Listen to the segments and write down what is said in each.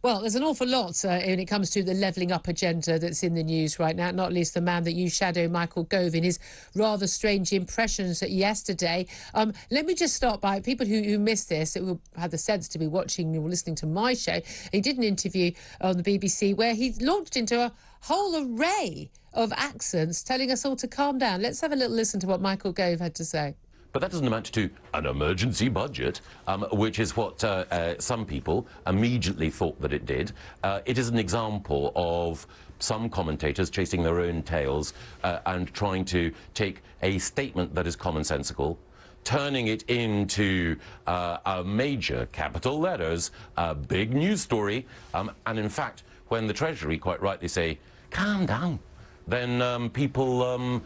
Well, there's an awful lot when it comes to the levelling up agenda that's in the news right now, not least the man that you shadow, Michael Gove, in his rather strange impressions yesterday. Let me just start by people who missed this, who had the sense to be watching or listening to my show. He did an interview on the BBC where he launched into a whole array of accents telling us all to calm down. Let's have a little listen to what Michael Gove had to say. But that doesn't amount to an emergency budget, which is what some people immediately thought that it did. It is an example of some commentators chasing their own tails and trying to take a statement that is commonsensical, turning it into a major capital letters, a big news story, and in fact, when the Treasury quite rightly say, calm down, then people,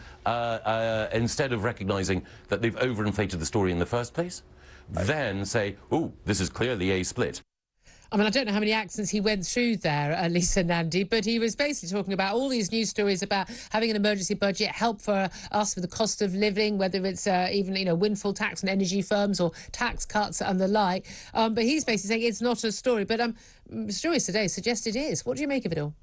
instead of recognising that they've overinflated the story in the first place, then say, oh, this is clearly a split. I mean, I don't know how many accents he went through there, Lisa Nandy, but he was basically talking about all these news stories about having an emergency budget, help for us with the cost of living, whether it's even, you know, windfall tax on energy firms or tax cuts and the like. But he's basically saying it's not a story. But stories today suggest it is. What do you make of it all?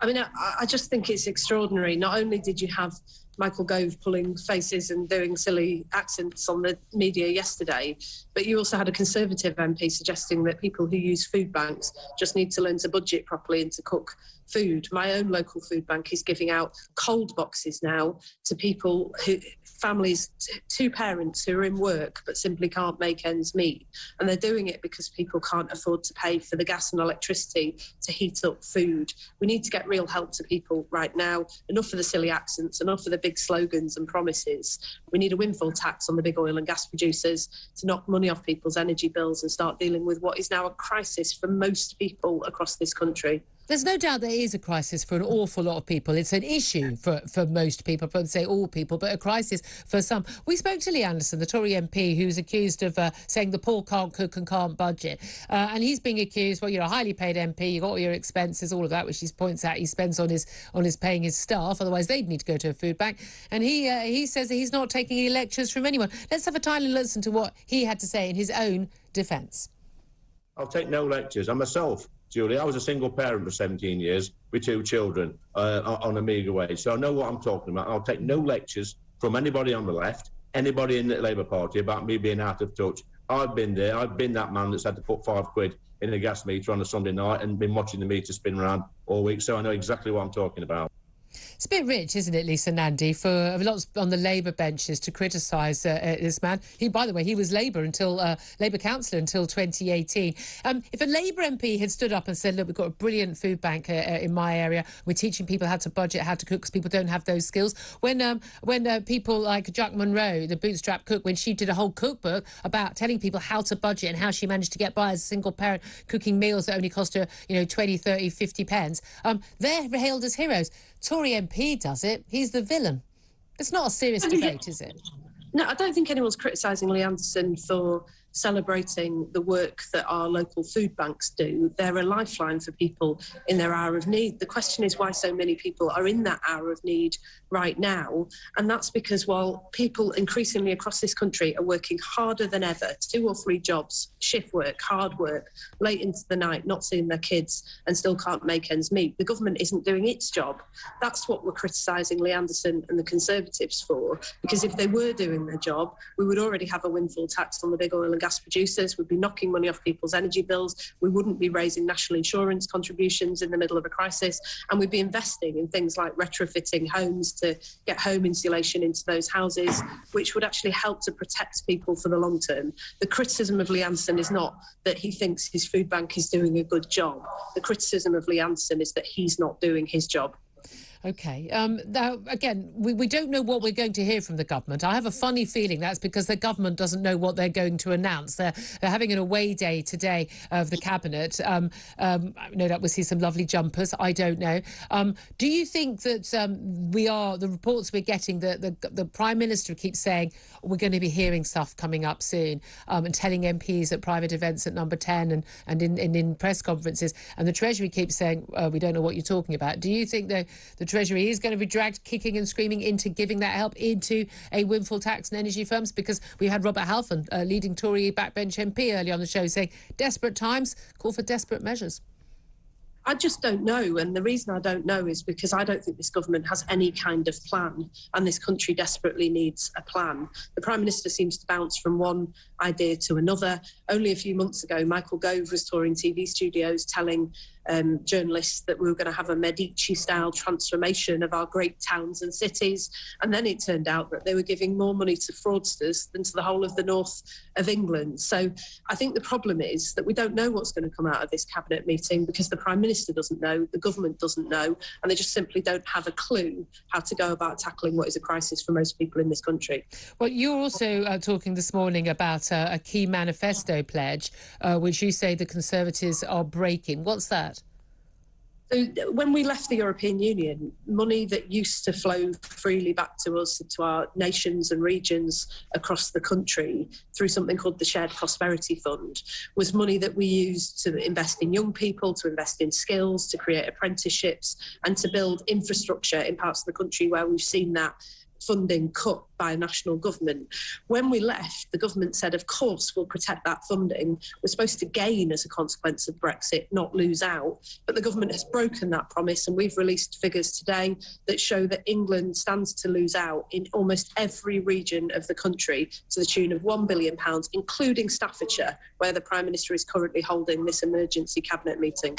I mean, I just think it's extraordinary. Not only did you have Michael Gove pulling faces and doing silly accents on the media yesterday, but you also had a Conservative MP suggesting that people who use food banks just need to learn to budget properly and to cook food. My own local food bank is giving out cold boxes now to people families, two parents who are in work but simply can't make ends meet. And they're doing it because people can't afford to pay for the gas and electricity to heat up food. We need to get real help to people right now. Enough of the silly accents, enough of the big slogans and promises. We need a windfall tax on the big oil and gas producers to knock money off people's energy bills and start dealing with what is now a crisis for most people across this country. There's no doubt there is a crisis for an awful lot of people. It's an issue for most people, I wouldn't say all people, but a crisis for some. We spoke to Lee Anderson, the Tory MP, who's accused of saying the poor can't cook and can't budget. And he's being accused, well, you're a highly paid MP, you've got all your expenses, all of that, which he points out he spends on his paying his staff, otherwise they'd need to go to a food bank. And he says that he's not taking any lectures from anyone. Let's have a tiny listen to what he had to say in his own defence. I'll take no lectures. I'm myself, Julie. I was a single parent for 17 years with two children on a meagre wage. So I know what I'm talking about. I'll take no lectures from anybody on the left, anybody in the Labour Party about me being out of touch. I've been there. I've been that man that's had to put £5 in a gas meter on a Sunday night and been watching the meter spin around all week. So I know exactly what I'm talking about. It's a bit rich, isn't it, Lisa Nandy, for lots on the Labour benches to criticise this man. He, by the way, he was Labour councillor until 2018. If a Labour MP had stood up and said, look, we've got a brilliant food bank in my area, we're teaching people how to budget, how to cook, because people don't have those skills. When people like Jack Monroe, the bootstrap cook, when she did a whole cookbook about telling people how to budget and how she managed to get by as a single parent, cooking meals that only cost her, 20, 30, 50 pence, they're hailed as heroes. Tory MP does it, he's the villain. It's not a serious debate, is it? No, I don't think anyone's criticising Lee Anderson for celebrating the work that our local food banks do. They're a lifeline for people in their hour of need. The question is why so many people are in that hour of need right now. And that's because while people increasingly across this country are working harder than ever, 2 or 3 jobs, shift work, hard work, late into the night, not seeing their kids and still can't make ends meet, the government isn't doing its job. That's what we're criticising Lee Anderson and the Conservatives for, because if they were doing their job, we would already have a windfall tax on the big oil and gas producers, we'd be knocking money off people's energy bills, we wouldn't be raising national insurance contributions in the middle of a crisis, and we'd be investing in things like retrofitting homes to get home insulation into those houses, which would actually help to protect people for the long term. The criticism of Lee Anderson is not that he thinks his food bank is doing a good job. The criticism of Lee Anderson is that he's not doing his job. OK. Now, again, we don't know what we're going to hear from the government. I have a funny feeling that's because the government doesn't know what they're going to announce. They're having an away day today of the Cabinet. No doubt we'll see some lovely jumpers. I don't know. Do you think that the reports we're getting, the Prime Minister keeps saying we're going to be hearing stuff coming up soon and telling MPs at private events at Number 10 and in press conferences, and the Treasury keeps saying we don't know what you're talking about. Do you think the Treasury is going to be dragged kicking and screaming into giving that help into a windfall tax on energy firms? Because we had Robert Halfon, leading Tory backbench MP, earlier on the show saying desperate times call for desperate measures. I just don't know. And the reason I don't know is because I don't think this government has any kind of plan, and this country desperately needs a plan. The Prime Minister seems to bounce from one idea to another. Only a few months ago, Michael Gove was touring TV studios telling journalists that we were going to have a Medici-style transformation of our great towns and cities. And then it turned out that they were giving more money to fraudsters than to the whole of the north of England. So I think the problem is that we don't know what's going to come out of this cabinet meeting because the Prime Minister doesn't know, the government doesn't know, and they just simply don't have a clue how to go about tackling what is a crisis for most people in this country. Well, you're also talking this morning about a key manifesto pledge, which you say the Conservatives are breaking. What's that? So when we left the European Union, money that used to flow freely back to us, to our nations and regions across the country through something called the Shared Prosperity Fund, was money that we used to invest in young people, to invest in skills, to create apprenticeships and to build infrastructure in parts of the country where we've seen that funding cut by a national government. When we left, the government said, of course, we'll protect that funding. We're supposed to gain as a consequence of Brexit, not lose out. But the government has broken that promise, and we've released figures today that show that England stands to lose out in almost every region of the country to the tune of £1 billion, including Staffordshire, where the Prime Minister is currently holding this emergency cabinet meeting.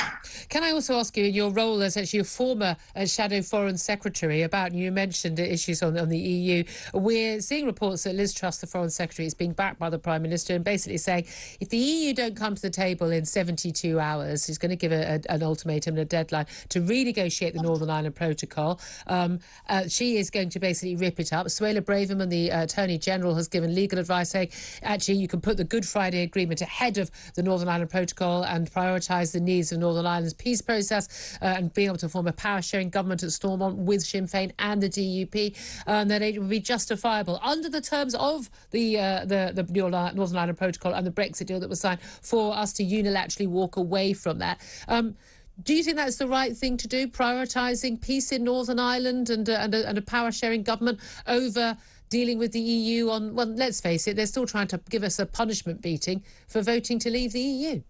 Can I also ask you, in your role as actually a former Shadow Foreign Secretary, about, you mentioned issues on the EU. We're seeing reports that Liz Truss, the Foreign Secretary, is being backed by the Prime Minister and basically saying if the EU don't come to the table in 72 hours, he's going to give an ultimatum and a deadline to renegotiate the Northern Ireland Protocol. She is going to basically rip it up. Suella Braverman, the Attorney General, has given legal advice saying, actually, you can put the Good Friday Agreement ahead of the Northern Ireland Protocol and prioritise the needs of Northern Ireland's peace process and being able to form a power-sharing government at Stormont with Sinn Féin and the DUP, and that it would be justifiable under the terms of the Northern Ireland Protocol and the Brexit deal that was signed for us to unilaterally walk away from that. Do you think that's the right thing to do, prioritising peace in Northern Ireland and a power-sharing government over dealing with the EU on, well, let's face it, they're still trying to give us a punishment beating for voting to leave the EU?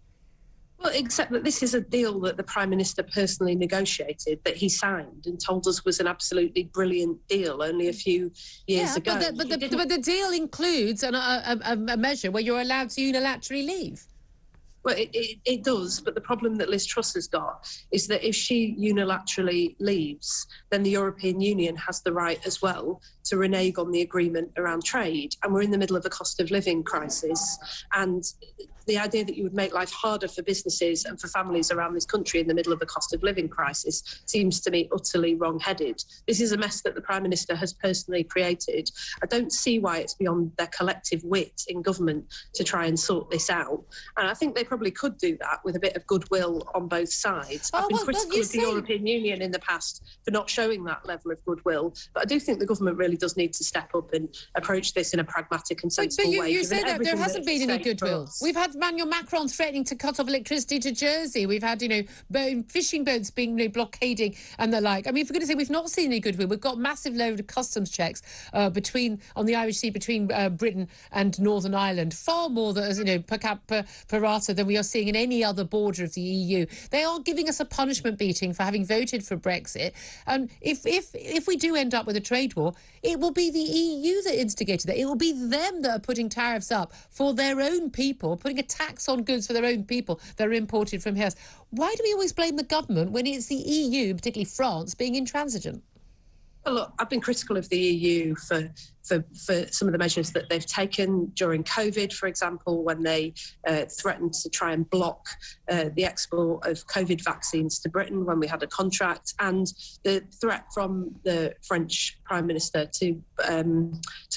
Well, except that this is a deal that the Prime Minister personally negotiated, that he signed and told us was an absolutely brilliant deal only a few years ago. But the deal includes a measure where you're allowed to unilaterally leave. Well, it does, but the problem that Liz Truss has got is that if she unilaterally leaves, then the European Union has the right as well to renege on the agreement around trade. And we're in the middle of a cost of living crisis. And the idea that you would make life harder for businesses and for families around this country in the middle of a cost of living crisis seems to me utterly wrong-headed. This is a mess that the Prime Minister has personally created. I don't see why it's beyond their collective wit in government to try and sort this out. And I think they probably could do that with a bit of goodwill on both sides. I've been critical of the European Union in the past for not showing that level of goodwill, but I do think the government really does need to step up and approach this in a pragmatic and sensible way. But you say that there hasn't been any goodwill. We've had Emmanuel Macron threatening to cut off electricity to Jersey. We've had, fishing boats being blockading and the like. I mean, for goodness sake, we've not seen any goodwill. We've got massive load of customs checks on the Irish Sea between Britain and Northern Ireland, far more than, per rata than we are seeing in any other border of the EU. They are giving us a punishment beating for having voted for Brexit. And if we do end up with a trade war, it will be the EU that instigated that. It will be them that are putting tariffs up for their own people, putting a tax on goods for their own people that are imported from here. Why do we always blame the government when it's the EU, particularly France, being intransigent? Well, look, I've been critical of the EU for some of the measures that they've taken during COVID, for example, when they threatened to try and block the export of COVID vaccines to Britain when we had a contract, and the threat from the French Prime Minister to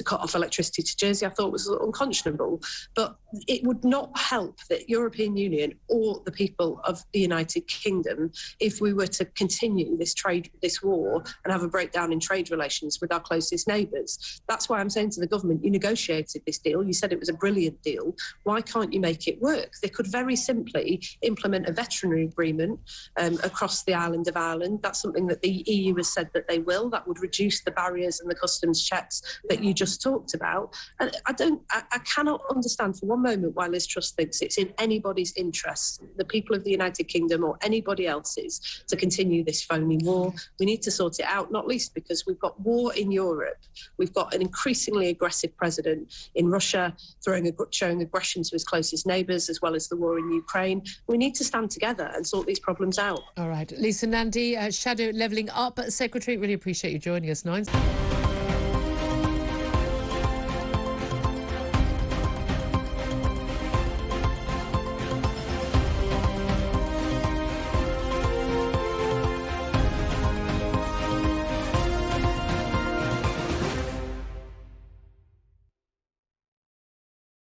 cut off electricity to Jersey, I thought was unconscionable. But it would not help the European Union or the people of the United Kingdom if we were to continue this war and have a breakdown in trade relations with our closest neighbours. That's why I'm saying to the government, you negotiated this deal. You said it was a brilliant deal. Why can't you make it work? They could very simply implement a veterinary agreement across the island of Ireland. That's something that the EU has said that they will. That would reduce the barriers and the customs checks that you just talked about. And I cannot understand for one moment why Liz Truss thinks it's in anybody's interest, the people of the United Kingdom or anybody else's, to continue this phony war. We need to sort it out, not least because we've got war in Europe. We've got an increasingly aggressive president in Russia showing aggression to his closest neighbours, as well as the war in Ukraine. We need to stand together and sort these problems out. All right. Lisa Nandy, Shadow Levelling Up Secretary, really appreciate you joining us, Nines.